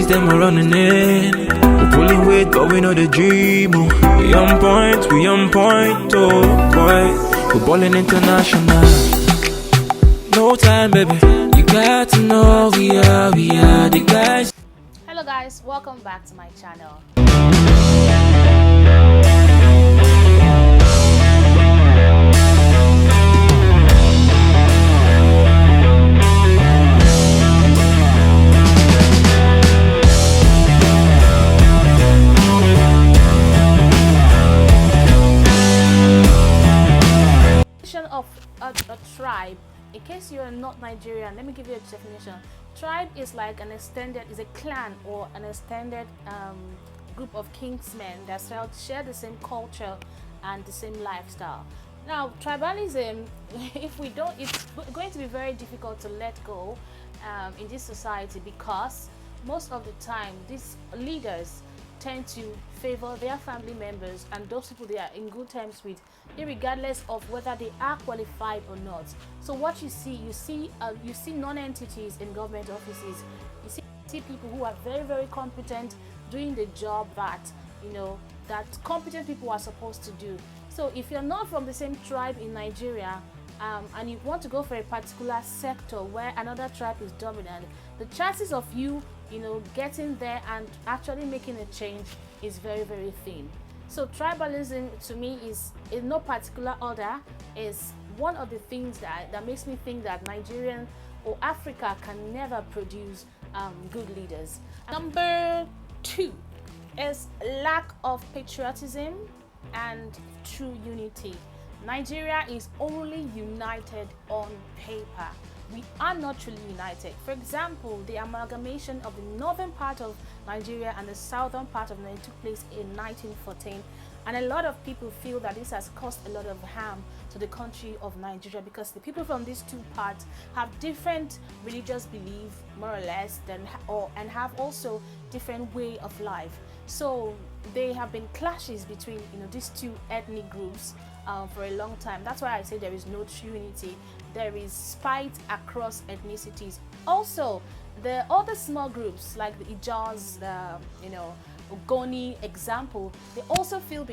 police them are running in. We're pulling weight, but we know the dream. Oh. We on point, oh boy. We're balling international. No time, baby. You got to know we are the guys. Hello guys, welcome back to my channel. Of a tribe, in case you're not Nigerian, let me give you a definition. Tribe is like is a clan or an extended group of kinsmen that share the same culture and the same lifestyle. Now tribalism, it's going to be very difficult to let go in this society, because most of the time these leaders tend to favor their family members and those people they are in good terms with, regardless of whether they are qualified or not. So what you see non-entities in government offices. You see people who are very, very competent doing the job that that competent people are supposed to do. So if you're not from the same tribe in Nigeria, and you want to go for a particular sector where another tribe is dominant, the chances of you getting there and actually making a change is very, very thin. So tribalism to me is in no particular order is one of the things that makes me think that Nigerian or Africa can never produce good leaders. Number 2 is lack of patriotism and true unity. Nigeria is only united on paper. We are not truly united. For example, the amalgamation of the northern part of Nigeria and the southern part of Nigeria took place in 1914, and a lot of people feel that this has caused a lot of harm to the country of Nigeria, because the people from these two parts have different religious belief, more or less, and have also different way of life. So there have been clashes between these two ethnic groups for a long time. That's why I say there is no true unity. There is spite across ethnicities. Also, the other small groups like the Ijaz, the Ogoni example, they also feel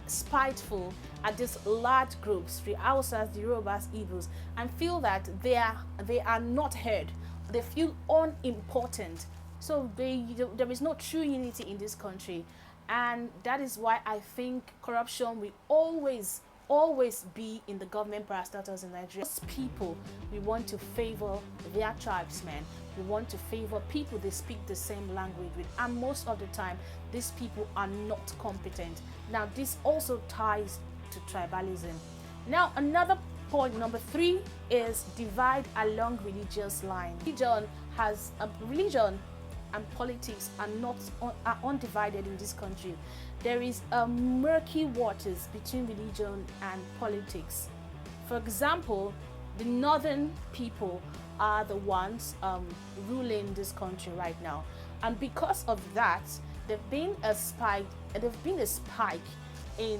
spiteful at these large groups, the Hausas, the Yorubas, Igbos, and feel that they are not heard. They feel unimportant. So there is no true unity in this country, and that is why I think corruption will always be in the government parastatals in Nigeria. As people, we want to favor their tribesmen. We want to favor people they speak the same language with, and most of the time these people are not competent. Now this also ties to tribalism. Now another point, number 3, is divide along religious lines. Religion and politics are undivided in this country. There is murky waters between religion and politics. For example, the northern people are the ones ruling this country right now, and because of that, there's been a spike in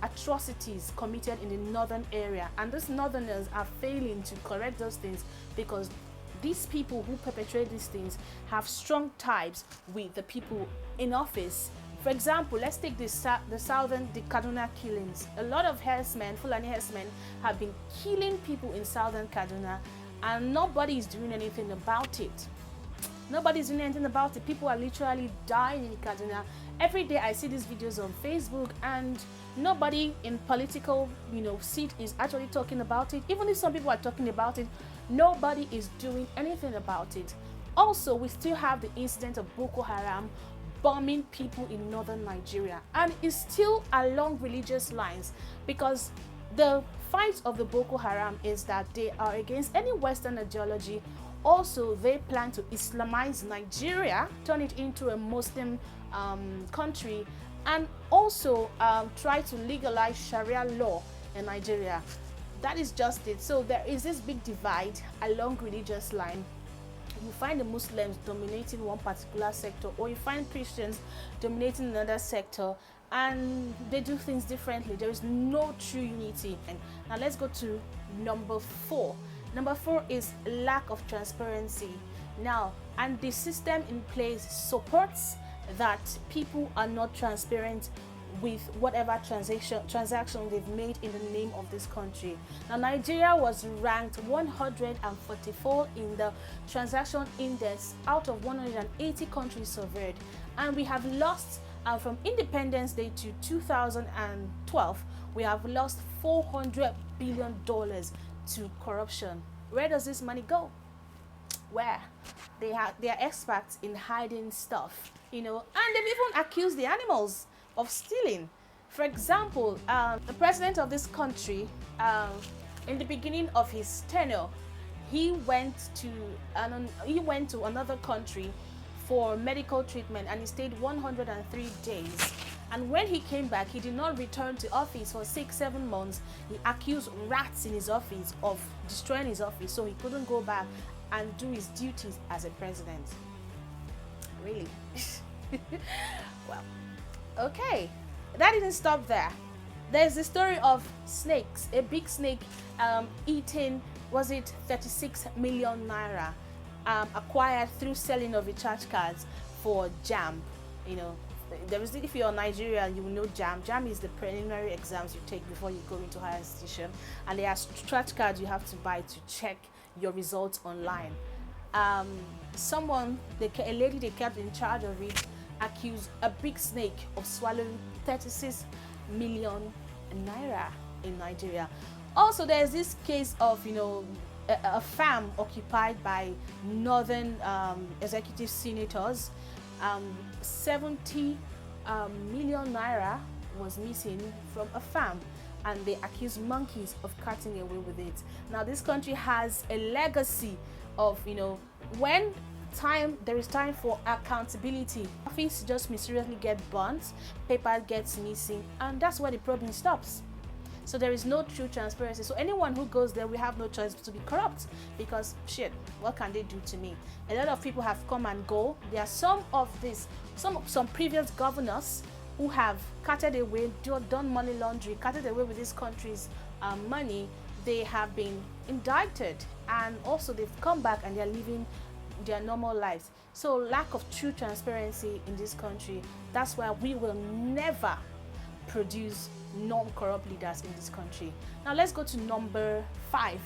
atrocities committed in the northern area, and those northerners are failing to correct those things because these people who perpetrate these things have strong ties with the people in office. For example, let's take the Kaduna killings. A lot of Fulani herdsmen have been killing people in southern Kaduna, and nobody is doing anything about it. Nobody's doing anything about it. People are literally dying in Kaduna. Every day I see these videos on Facebook, and nobody in political seat is actually talking about it. Even if some people are talking about it, nobody is doing anything about it. Also, we still have the incident of Boko Haram bombing people in northern Nigeria, and it's still along religious lines, because the fight of the Boko Haram is that they are against any Western ideology. Also, they plan to Islamize Nigeria, turn it into a Muslim country, and also try to legalize Sharia law in Nigeria. That is just it. So there is this big divide along religious line. You find the Muslims dominating one particular sector, or you find Christians dominating another sector, and they do things differently. There is no true unity. And now let's go to number 4. Number 4 is lack of transparency. Now, and the system in place supports that people are not transparent with whatever transaction they've made in the name of this country. Now, Nigeria was ranked 144 in the transaction index out of 180 countries surveyed, and we have lost from Independence Day to 2012, we have lost $400 billion to corruption. Where does this money go? Where? They are experts in hiding stuff, and they've even accused the animals of stealing. For example, the president of this country, in the beginning of his tenure, he went to another country for medical treatment, and he stayed 103 days. And when he came back, he did not return to office for 6-7 months. He accused rats in his office of destroying his office, so he couldn't go back and do his duties as a president. Really? Well, okay, that didn't stop there. There's the story of snakes. A big snake eating, was it 36 million naira, acquired through selling of recharge cards for JAMB. If you're Nigerian, you will know JAMB. JAMB is the preliminary exams you take before you go into higher institution, and there are recharge cards you have to buy to check your results online. A lady they kept in charge of it accused a big snake of swallowing 36 million naira in Nigeria. Also, there's this case of a farm occupied by northern executive senators. 70 million naira was missing from a farm, and they accuse monkeys of cutting away with it. Now, this country has a legacy of when there is time for accountability, office just mysteriously get burnt, paper gets missing, and that's where the problem stops. So there is no true transparency. So anyone who goes there, we have no choice to be corrupt, because shit, what can they do to me? A lot of people have come and go. There are some previous governors who have carted away, done money laundering, carted away with this country's money. They have been indicted, and also they've come back and they're living their normal lives. So lack of true transparency in this country, that's why we will never produce non-corrupt leaders in this country. Now let's go to number 5.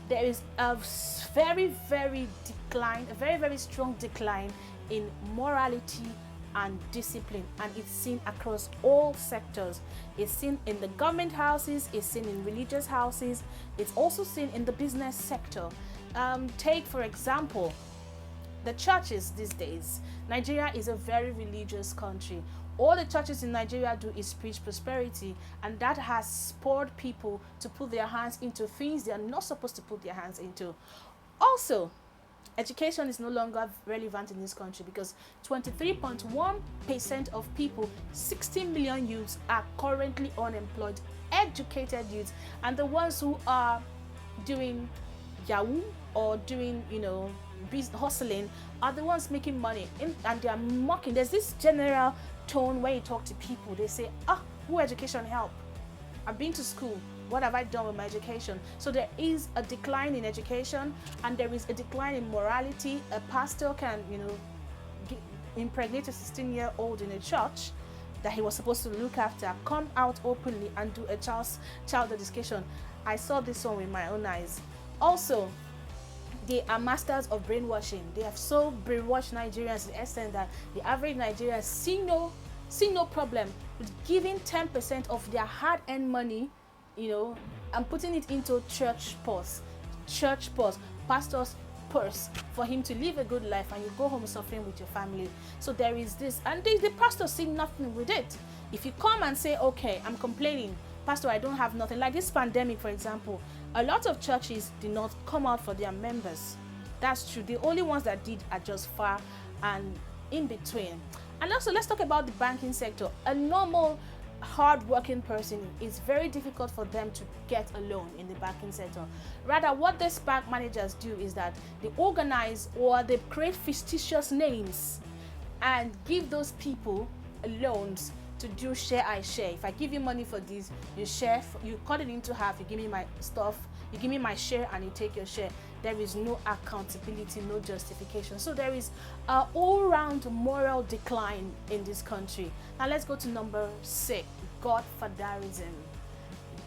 There is a very strong decline in morality and discipline, and it's seen across all sectors. It's seen in the government houses, it's seen in religious houses, it's also seen in the business sector. Take for example the churches these days. Nigeria is a very religious country. All the churches in Nigeria do is preach prosperity, and that has spurred people to put their hands into things they are not supposed to put their hands into. Also, education is no longer relevant in this country, because 23.1% of people, 16 million youths, are currently unemployed, educated youths, and the ones who are doing Yahoo or doing hustling are the ones making money, and they are mocking. There's this general tone where you talk to people, they say, who education help? I've been to school, what have I done with my education? So there is a decline in education, and there is a decline in morality. A pastor can impregnate a 16-year-old in a church that he was supposed to look after, come out openly and do a child education. I saw this one with my own eyes. Also, they are masters of brainwashing. They have so brainwashed Nigerians to the extent that the average Nigerian see no problem with giving 10% of their hard-earned money, and putting it into church purse, pastor's purse, for him to live a good life, and you go home suffering with your family. So there is this, and the pastor see nothing with it. If you come and say, okay, I'm complaining, pastor, I don't have nothing, like this pandemic, for example, a lot of churches did not come out for their members. That's true. The only ones that did are just far and in between. And also, let's talk about the banking sector. A normal, hard-working person, it's very difficult for them to get a loan in the banking sector. Rather, what these bank managers do is that they organize or they create fictitious names and give those people loans to do share I share. If I give you money for this, you share, you cut it into half, you give me my stuff, you give me my share, and you take your share. there is no accountability, no justification. So there is an all-round moral decline in this country. Now let's go to number 6, godfatherism.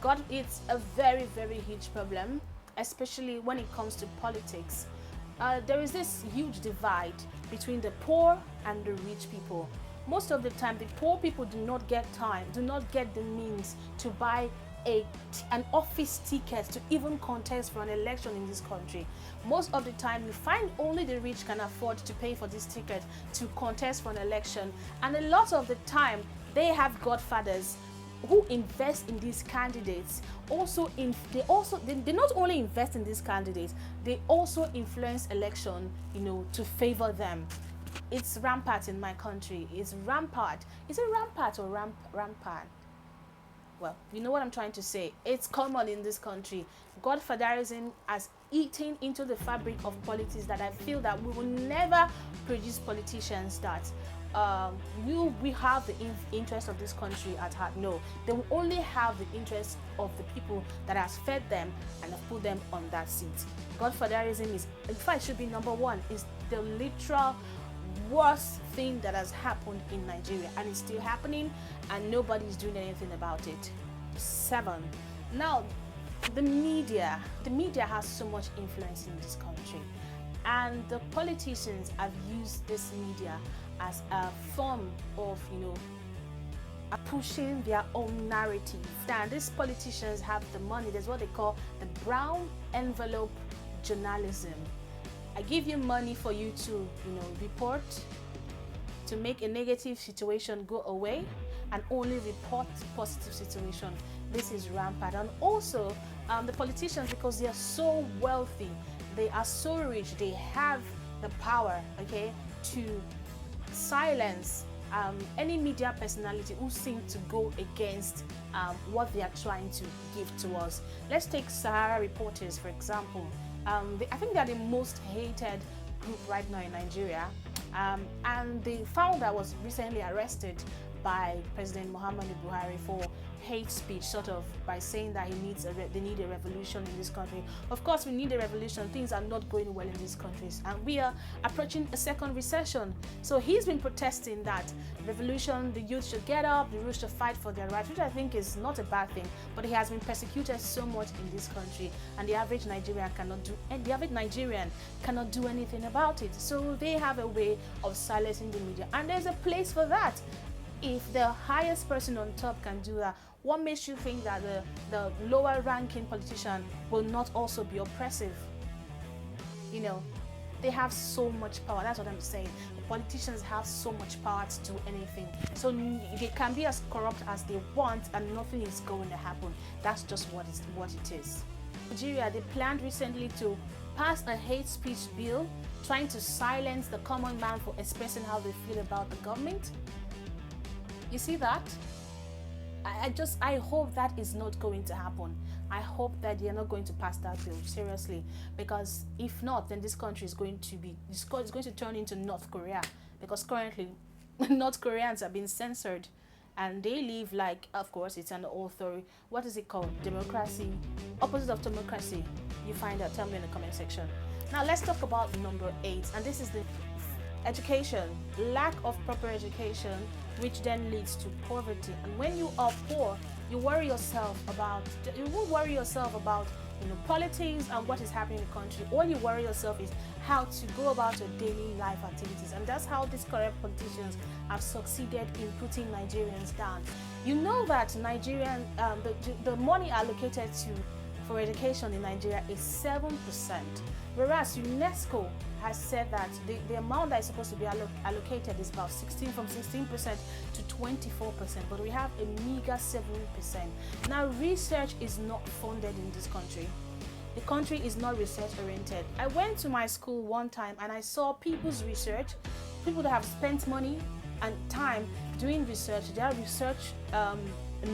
God is a very, very huge problem, especially when it comes to politics. There is this huge divide between the poor and the rich people. Most of the time, the poor people do not get the means to buy an office ticket to even contest for an election in this country. Most of the time, you find only the rich can afford to pay for this ticket to contest for an election. And a lot of the time, they have godfathers who invest in these candidates. They not only invest in these candidates, they also influence election, to favor them. It's rampant in my country. It's rampant. Is it rampant or rampant? Well, you know what I'm trying to say. It's common in this country. Godfatherism has eaten into the fabric of politics, that I feel that we will never produce politicians that we have the interest of this country at heart. No, they will only have the interest of the people that has fed them and have put them on that seat. Godfatherism is, in fact, should be number 1. Is the literal worst thing that has happened in Nigeria, and it's still happening, and nobody's doing anything about it. 7. Now, the media has so much influence in this country, and the politicians have used this media as a form of, pushing their own narrative. And these politicians have the money. There's what they call the brown envelope journalism. I give you money for you to, report, to make a negative situation go away, and only report positive situation. This is rampant. And also, the politicians, because they are so wealthy, they are so rich, they have the power, to silence any media personality who seem to go against what they are trying to give to us. Let's take Sahara Reporters, for example. I think they are the most hated group right now in Nigeria, and the founder was recently arrested by President Muhammadu Buhari for hate speech, sort of by saying that they need a revolution in this country. Of course, we need a revolution. Things are not going well in these countries, and we are approaching a second recession. So he's been protesting that revolution, the youth should get up, the youth should fight for their rights, which I think is not a bad thing. But he has been persecuted so much in this country, and the average Nigerian cannot do anything about it. So they have a way of silencing the media, and there's a place for that. If the highest person on top can do that, what makes you think that the lower ranking politician will not also be oppressive? They have so much power. That's what I'm saying. The politicians have so much power to do anything. So they can be as corrupt as they want, and nothing is going to happen. That's just what it is. Nigeria, they planned recently to pass a hate speech bill trying to silence the common man for expressing how they feel about the government. You see that? I hope that is not going to happen. I hope that they are not going to pass that bill, seriously, because if not, then this country is going to turn into North Korea, because currently North Koreans are being censored, and they live like, of course, it's an authority. What is it called? Democracy. Opposite of democracy. You find out. Tell me in the comment section. Now let's talk about number 8, and this is the education. Lack of proper education, which then leads to poverty. And when you are poor, you won't worry yourself about politics and what is happening in the country. All you worry yourself is how to go about your daily life activities, and that's how these corrupt politicians have succeeded in putting Nigerians down. You know that Nigerian the money allocated for education in Nigeria is 7%, whereas UNESCO has said that the amount that is supposed to be allocated is about 16% to 24%, but we have a meager 7%. Now, research is not funded in this country. The country is not research oriented. I went to my school one time and I saw people's research, people that have spent money and time doing research. Their research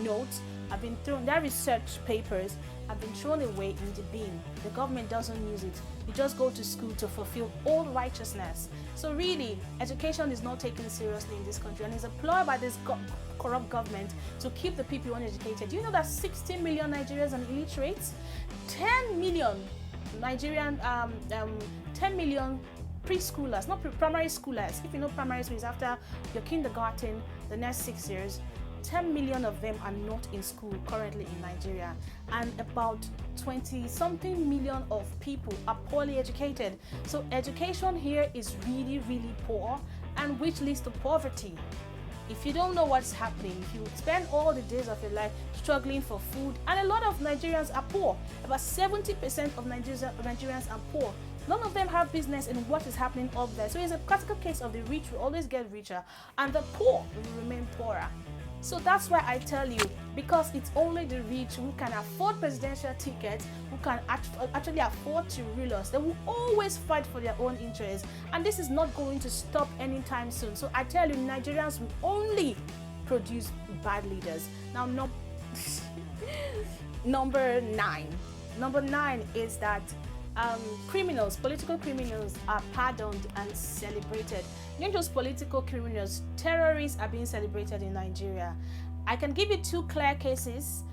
notes have been thrown, their research papers have been thrown away in the bin. The government doesn't use it. You just go to school to fulfill all righteousness. So really, education is not taken seriously in this country, and is employed by this corrupt government to keep the people uneducated. Do you know that 60 million Nigerians are illiterate? 10 million Nigerian 10 million preschoolers, not primary schoolers. If you know primary school is after your kindergarten, the next 6 years. 10 million of them are not in school currently in Nigeria, and about 20 something million of people are poorly educated. So education here is really, really poor, and which leads to poverty. If you don't know what's happening, if you spend all the days of your life struggling for food, and a lot of Nigerians are poor, about 70% of Nigerians are poor. None of them have business in what is happening up there. So it's a classical case of the rich will always get richer and the poor will remain poorer. So that's why I tell you, because it's only the rich who can afford presidential tickets, who can actually afford to rule us, they will always fight for their own interests. And this is not going to stop anytime soon. So I tell you, Nigerians will only produce bad leaders. Now, number nine is that political criminals are pardoned and celebrated. Not just political criminals, terrorists are being celebrated in Nigeria. I can give you two clear cases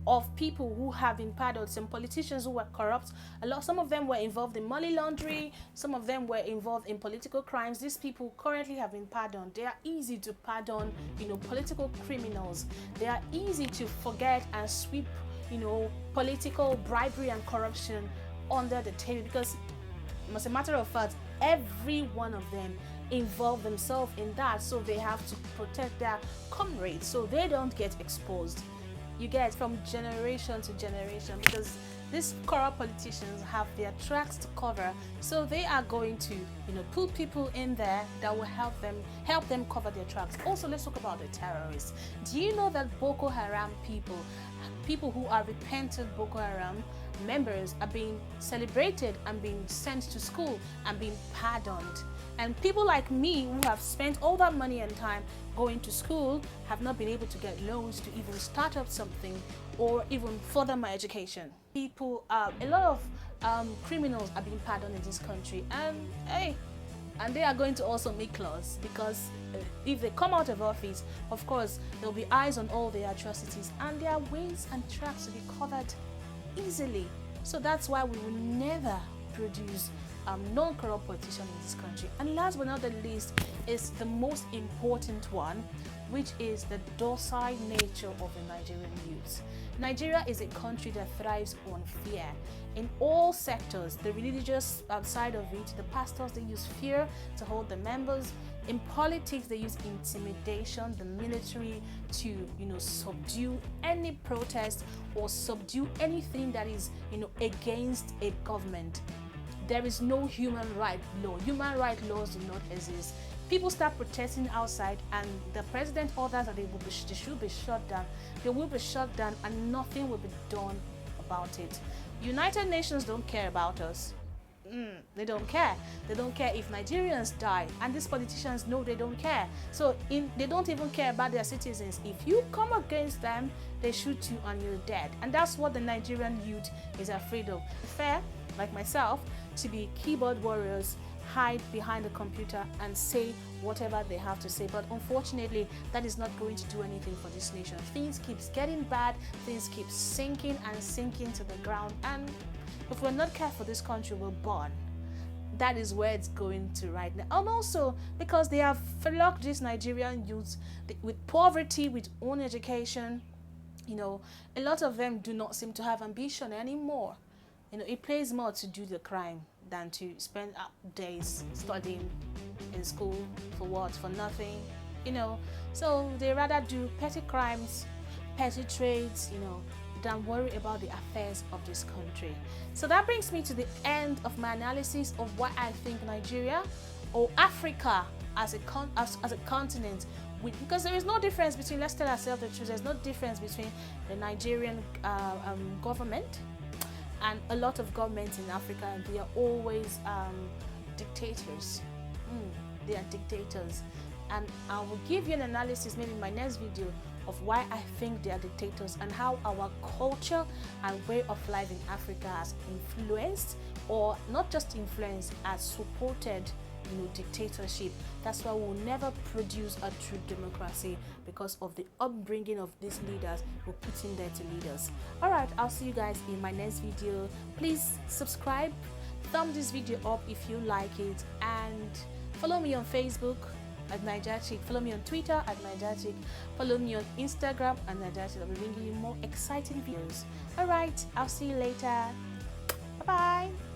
of people who have been pardoned. Some politicians who were corrupt. Some of them were involved in money laundering. Some of them were involved in political crimes. These people currently have been pardoned. They are easy to pardon, political criminals. They are easy to forget and sweep, political bribery and corruption under the table, because as a matter of fact, every one of them involve themselves in that, so they have to protect their comrades so they don't get exposed. You get from generation to generation, because these corrupt politicians have their tracks to cover, so they are going to put people in there that will help them cover their tracks. Also, let's talk about the terrorists. Do you know that Boko Haram people who are repentant Boko Haram members are being celebrated and being sent to school and being pardoned? And people like me who have spent all that money and time going to school have not been able to get loans to even start up something or even further my education. A lot of criminals are being pardoned in this country, and they are going to also make laws, because if they come out of office, of course, there'll be eyes on all their atrocities, and there are ways and tracks to be covered easily. So that's why we will never produce non-corrupt politicians in this country. And last but not the least is the most important one, which is the docile nature of the Nigerian youth. Nigeria is a country that thrives on fear. In all sectors, the religious side of it, the pastors, they use fear to hold the members. In politics, they use intimidation, the military, to subdue any protest or subdue anything that is against a government. There is no human right law. Human right laws do not exist. People start protesting outside, and the president orders that they should be shut down. They will be shut down, and nothing will be done about it. United Nations don't care about us. They don't care. They don't care if Nigerians die, and these politicians know they don't care. So they don't even care about their citizens. If you come against them, they shoot you and you're dead. And that's what the Nigerian youth is afraid of. Fair, like myself, to be keyboard warriors, hide behind the computer and say whatever they have to say. But unfortunately, that is not going to do anything for this nation. Things keep getting bad, things keep sinking and sinking to the ground, and if we're not careful, this country will burn. That is where it's going to right now. And also because they have flocked these Nigerian youths with poverty, with own education. A lot of them do not seem to have ambition anymore. It pays more to do the crime than to spend days studying in school for what? For nothing. So they rather do petty crimes, petty trades, than worry about the affairs of this country. So that brings me to the end of my analysis of what I think Nigeria or Africa as a continent, because there is no difference between, let's tell ourselves the truth, there's no difference between the Nigerian government and a lot of governments in Africa, and they are always dictators. They are dictators, and I will give you an analysis maybe in my next video of why I think they are dictators, and how our culture and way of life in Africa has influenced, or not just influenced, has supported dictatorship. That's why we'll never produce a true democracy, because of the upbringing of these leaders who put in there to lead us. All right, I'll see you guys in my next video. Please subscribe, thumb this video up if you like it, and follow me on Facebook at Niger Chick. Follow me on Twitter at Niger Chick. Follow me on Instagram at Niger Chick. I'll be bringing you more exciting videos. All right, I'll see you later. Bye bye.